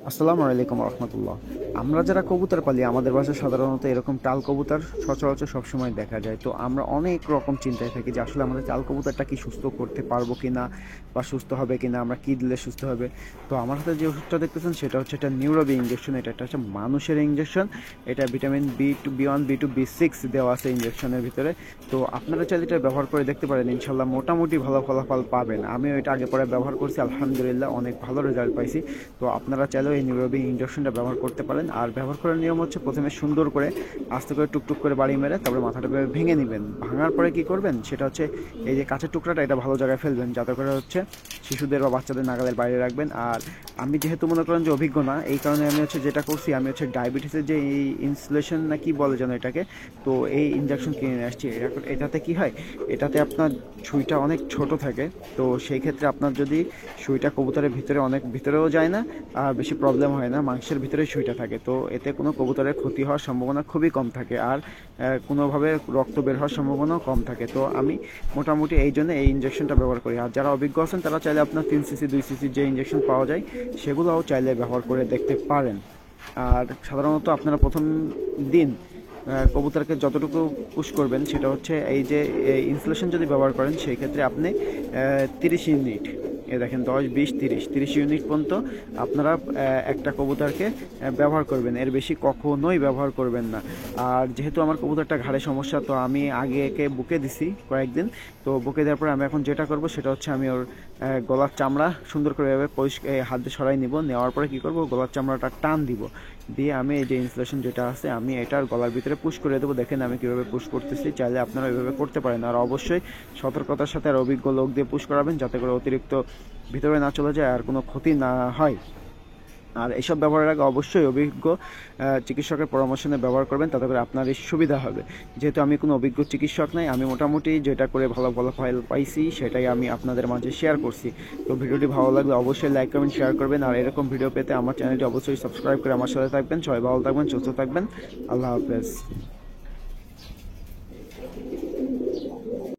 আসসালামু আলাইকুম রহমতুল্লাহ। আমরা যারা কবুতর পালি আমাদের বাসায় সাধারণত এরকম টাল কবুতর সচরাচর সবসময় দেখা যায়। তো আমরা অনেক রকম চিন্তায় থাকি যে আসলে আমাদের টাল কবুতরটা কি সুস্থ করতে পারবো কিনা বা সুস্থ হবে কিনা, আমরা কি দিলে সুস্থ হবে। তো আমার হাতে যে ওষুধটা দেখতেছেন সেটা হচ্ছে একটা নিউরোবি ইঞ্জেকশন। এটা একটা হচ্ছে মানুষের ইঞ্জেকশন। এটা ভিটামিন B1 B2 B6 দেওয়া আছে ইঞ্জেকশনের ভিতরে। তো আপনারা চাইলে এটা ব্যবহার করে দেখতে পারেন, ইনশাল্লাহ মোটামুটি ভালো ফলাফল পাবেন। আমিও এটা আগে পরে ব্যবহার করছি, আলহামদুলিল্লাহ অনেক ভালো রেজাল্ট পাইছি। তো আপনারা চাইলেও এই নিউরোবি ইঞ্জেকশনটা ব্যবহার করতে পারেন। আর ব্যবহার করার নিয়ম হচ্ছে প্রথমে সুন্দর করে আস্তে করে টুকটুক করে বাড়ি মেরে তারপরে মাথাটা ভেঙে নেবেন। ভাঙার পরে কি করবেন সেটা হচ্ছে এই যে কাঁচের টুকরাটা এটা ভালো জায়গায় ফেলবেন, যাতে করে হচ্ছে শিশুদের বা বাচ্চাদের নাগালের বাইরে রাখবেন। আর আমি যেহেতু মনে করেন যে অভিজ্ঞ না, এই কারণে আমি হচ্ছে যেটা করছি, আমি হচ্ছে ডায়াবেটিসের যে এই ইনসুলেশন না কি বলে যেন এটাকে, তো এই ইঞ্জেকশন কিনে নিয়ে আসছি। এটাতে কি হয়, এটাতে আপনার সুইটা অনেক ছোট থাকে। তো সেই ক্ষেত্রে আপনার যদি সুইটা কবুতরের ভিতরে অনেক ভিতরেও যায় না আর বেশি প্রবলেম হয় না, মাংসের ভিতরে সুইটা থাকে। তো এতে কোনো কবুতরের ক্ষতি হওয়ার সম্ভাবনা খুবই কম থাকে, আর কোনোভাবে রক্ত বের হওয়ার সম্ভাবনাও কম থাকে। তো আমি মোটামুটি এই জন্য এই ইঞ্জেকশনটা ব্যবহার করি। আর যারা অভিজ্ঞ আছেন তারা চাইলে আপনার 3cc 2cc যে ইঞ্জেকশন পাওয়া যায় সেগুলোও চাইলে ব্যবহার করে দেখতে পারেন। আর সাধারণত আপনারা প্রথম দিন কবুতরকে যতটুকু পুশ করবেন সেটা হচ্ছে এই যে ইনসুলেশন যদি ব্যবহার করেন সেই ক্ষেত্রে আপনি 30 ইউনিট, এ দেখেন 10 20 30 ইউনিট পর্যন্ত আপনারা একটা কবুতরকে ব্যবহার করবেন। এর বেশি কখনোই ব্যবহার করবেন না। আর যেহেতু আমার কবুতরটা ঘাড়ে সমস্যা, তো আমি আগে একে বুকে দিছি কয়েকদিন। তো বুকে দেওয়ার পরে আমি এখন যেটা করব সেটা হচ্ছে আমি ওর গলার চামড়া সুন্দর করে এভাবে হাত দিয়ে সরাই নিব। নেওয়ার পরে কি করব, গলার চামড়াটা টান দিব, দিয়ে আমি এই যে ইনসুলেশন যেটা আছে আমি এটার গলার ভিতরে পুশ করে দেবো। দেখেন আমি কীভাবে পুশ করতেছি, চাইলে আপনারা ওইভাবে করতে পারেন। আর অবশ্যই সতর্কতার সাথে আর অভিজ্ঞ লোক দিয়ে পুশ করাবেন, যাতে করে অতিরিক্ত ভিতরে না চলে যায় আর কোনো ক্ষতি না হয়। আর এসব ব্যবহারের আগে অবশ্যই অভিজ্ঞ চিকিৎসকের পরামর্শ নিয়ে ব্যবহার করবেন, তাতে করে আপনার এই সুবিধা হবে। যেহেতু আমি কোনো অভিজ্ঞ চিকিৎসক নাই, আমি মোটামুটি যেটা করে ভালো ফলাফল পাইছি সেটাই আমি আপনাদের মাঝে শেয়ার করছি। তো ভিডিওটি ভালো লাগলে অবশ্যই লাইক কমেন্ট শেয়ার করবেন। আর এরকম ভিডিও পেতে আমার চ্যানেলটি অবশ্যই সাবস্ক্রাইব করে আমার সাথে থাকবেন। সবাই ভালো থাকবেন, সুস্থ থাকবেন। আল্লাহ হাফেজ।